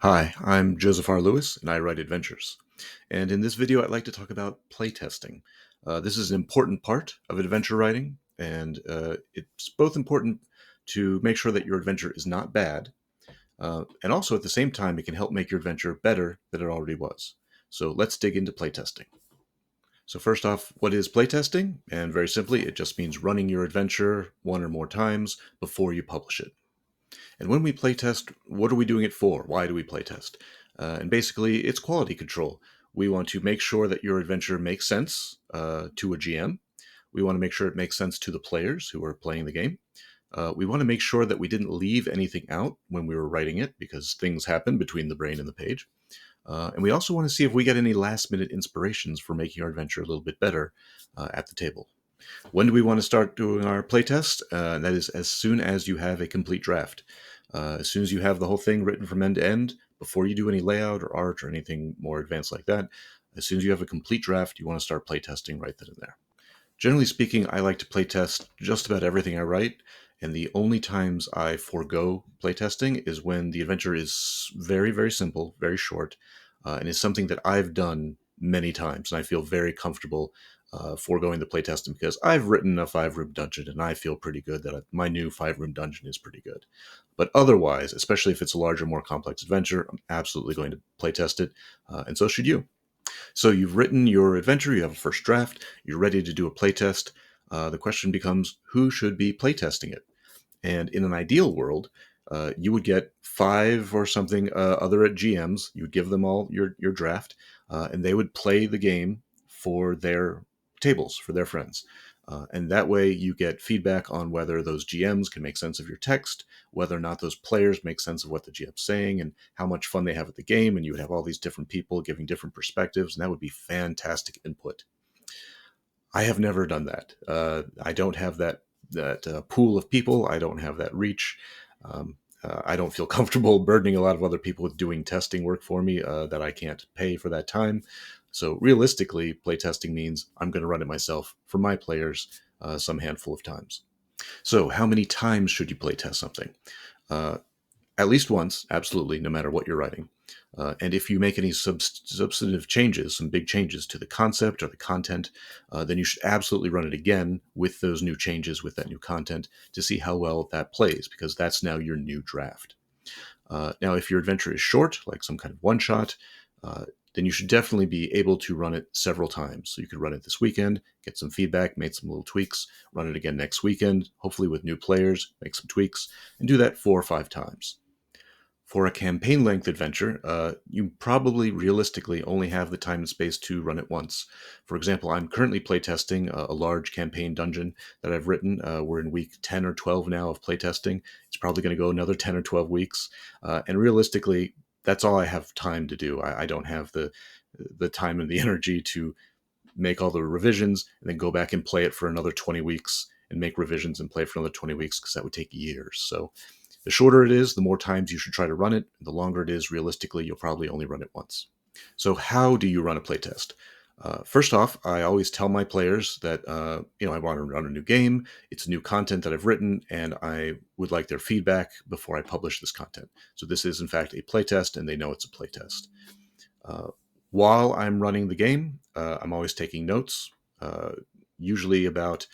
Hi, I'm josephrlewis, and I write adventures. And in this video, I'd like to talk about playtesting. This is an important part of adventure writing, and it's both important to make sure that your adventure is not bad, and also at the same time, it can help make your adventure better than it already was. So let's dig into playtesting. So first off, what is playtesting? And very simply, it just means running your adventure one or more times before you publish it. And when we playtest, what are we doing it for? Why do we playtest? And basically, it's quality control. We want to make sure that your adventure makes sense to a GM. We want to make sure it makes sense to the players who are playing the game. We want to make sure that we didn't leave anything out when we were writing it because things happen between the brain and the page. And we also want to see if we get any last minute inspirations for making our adventure a little bit better at the table. When do we want to start doing our playtest? That is as soon as you have a complete draft. As soon as you have the whole thing written from end to end, before you do any layout or art or anything more advanced like that, as soon as you have a complete draft, you want to start playtesting right then and there. Generally speaking, I like to playtest just about everything I write, and the only times I forego playtesting is when the adventure is very, very simple, very short, and is something that I've done many times, and I feel very comfortable foregoing the playtesting because I've written a 5-room dungeon, and I feel pretty good that my new 5-room dungeon is pretty good. But otherwise, especially if it's a larger, more complex adventure, I'm absolutely going to playtest it, and so should you. So you've written your adventure, you have a first draft, you're ready to do a playtest. The question becomes, who should be playtesting it? And in an ideal world, you would get 5 or something other at GMs. You would give them all your draft, and they would play the game for their tables, for their friends. And that way you get feedback on whether those GMs can make sense of your text, whether or not those players make sense of what the GM's saying, and how much fun they have at the game. And you would have all these different people giving different perspectives, and that would be fantastic input. I have never done that. I don't have that pool of people. I don't have that reach. I don't feel comfortable burdening a lot of other people with doing testing work for me that I can't pay for that time. So realistically, playtesting means I'm going to run it myself for my players some handful of times. So how many times should you playtest something? Uh, at least once, absolutely, no matter what you're writing. And if you make any substantive changes, some big changes to the concept or the content, then you should absolutely run it again with those new changes, with that new content, to see how well that plays, because that's now your new draft. Now, if your adventure is short, like some kind of one shot, then you should definitely be able to run it several times. So you could run it this weekend, get some feedback, make some little tweaks, run it again next weekend, hopefully with new players, make some tweaks, and do that 4 or 5 times. For a campaign length adventure, you probably realistically only have the time and space to run it once. For example, I'm currently playtesting a large campaign dungeon that I've written. We're in week 10 or 12 now of playtesting. It's probably going to go another 10 or 12 weeks. And realistically, that's all I have time to do. I don't have the time and the energy to make all the revisions and then go back and play it for another 20 weeks and make revisions and play for another 20 weeks because that would take years. So the shorter it is, the more times you should try to run it. The longer it is, realistically, you'll probably only run it once. So how do you run a playtest? First off, I always tell my players that I want to run a new game. It's new content that I've written, and I would like their feedback before I publish this content. So this is, in fact, a playtest, and they know it's a playtest. Uh, while I'm running the game, I'm always taking notes, uh, usually about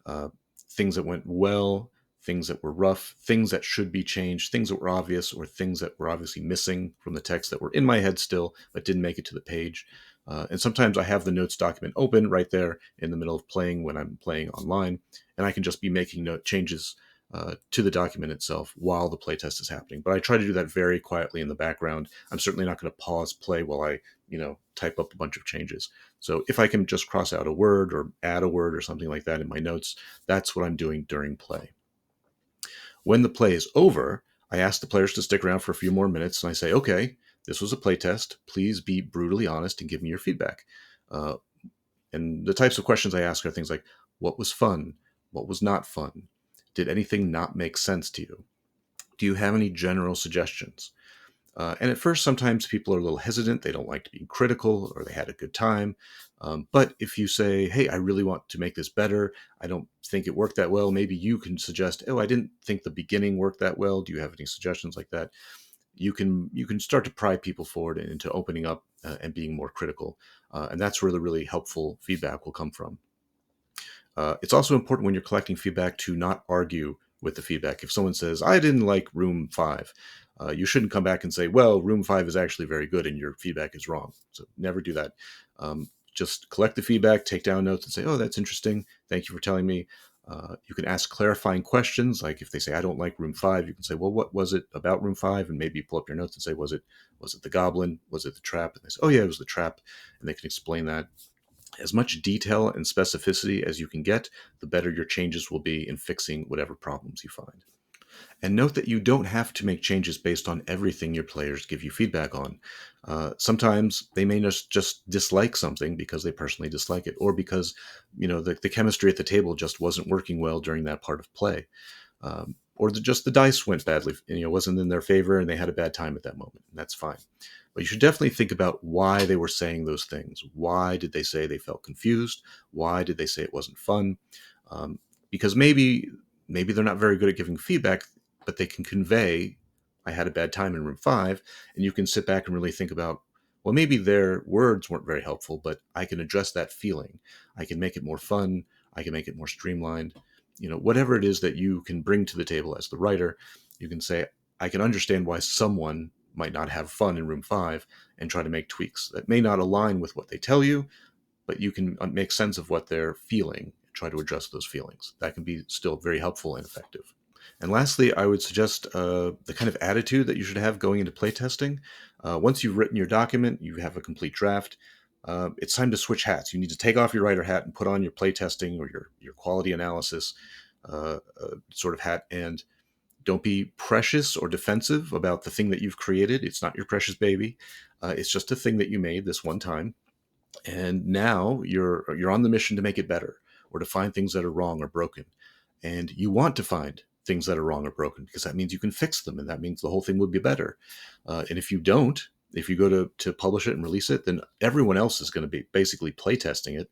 uh, things that went well, things that were rough, things that should be changed, things that were obvious, or things that were obviously missing from the text that were in my head still, but didn't make it to the page. And sometimes I have the notes document open right there in the middle of playing when I'm playing online, and I can just be making note changes to the document itself while the playtest is happening. But I try to do that very quietly in the background. I'm certainly not going to pause play while I, type up a bunch of changes. So if I can just cross out a word or add a word or something like that in my notes, that's what I'm doing during play. When the play is over, I ask the players to stick around for a few more minutes, and I say, okay, this was a playtest. Please be brutally honest and give me your feedback. Uh, and the types of questions I ask are things like, what was fun? What was not fun? Did anything not make sense to you? Do you have any general suggestions? And at first, sometimes people are a little hesitant. They don't like to be critical or they had a good time. But if you say, hey, I really want to make this better, I don't think it worked that well, maybe you can suggest, oh, I didn't think the beginning worked that well. Do you have any suggestions like that? you can start to pry people forward into opening up and being more critical, and that's where the really helpful feedback will come from. It's also important when you're collecting feedback to not argue with the feedback. If someone says, I didn't like room 5, you shouldn't come back and say, well, room 5 is actually very good and your feedback is wrong. So never do that. Just collect the feedback, take down notes and say, oh, that's interesting. Thank you for telling me. You can ask clarifying questions. Like if they say, I don't like room 5, you can say, well, what was it about room 5? And maybe pull up your notes and say, was it the goblin? Was it the trap? And they say, oh yeah, it was the trap. And they can explain that. As much detail and specificity as you can get, the better your changes will be in fixing whatever problems you find. And note that you don't have to make changes based on everything your players give you feedback on. Sometimes they may just dislike something because they personally dislike it, or because the chemistry at the table just wasn't working well during that part of play, or just the dice went badly, wasn't in their favor, and they had a bad time at that moment. And that's fine. But you should definitely think about why they were saying those things. Why did they say they felt confused? Why did they say it wasn't fun? Because maybe they're not very good at giving feedback, but they can convey, I had a bad time in room 5, and you can sit back and really think about, well, maybe their words weren't very helpful, but I can address that feeling. I can make it more fun. I can make it more streamlined. Whatever it is that you can bring to the table as the writer, you can say, I can understand why someone might not have fun in room 5, and try to make tweaks that may not align with what they tell you, but you can make sense of what they're feeling, try to address those feelings. That can be still very helpful and effective. And lastly, I would suggest the kind of attitude that you should have going into playtesting. Once you've written your document, you have a complete draft, it's time to switch hats. You need to take off your writer hat and put on your playtesting or your quality analysis sort of hat, and don't be precious or defensive about the thing that you've created. It's not your precious baby. It's just a thing that you made this one time. And now you're on the mission to make it better, or to find things that are wrong or broken. And you want to find things that are wrong or broken, because that means you can fix them, and that means the whole thing would be better. And if you don't, if you go to publish it and release it, then everyone else is going to be basically playtesting it,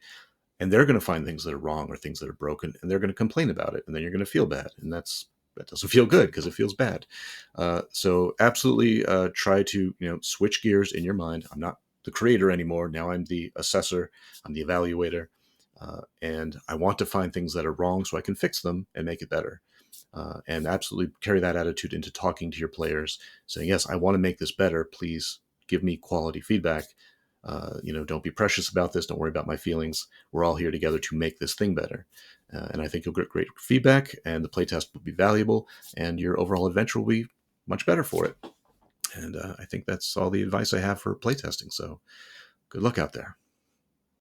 and they're going to find things that are wrong or things that are broken, and they're going to complain about it, and then you're going to feel bad, and that doesn't feel good because it feels bad. So absolutely try to switch gears in your mind. I'm not the creator anymore. Now I'm the assessor. I'm the evaluator, and I want to find things that are wrong so I can fix them and make it better. And absolutely carry that attitude into talking to your players, saying, yes, I want to make this better. Please give me quality feedback. Don't be precious about this. Don't worry about my feelings. We're all here together to make this thing better. And I think you'll get great feedback, and the playtest will be valuable, and your overall adventure will be much better for it. And I think that's all the advice I have for playtesting. So good luck out there.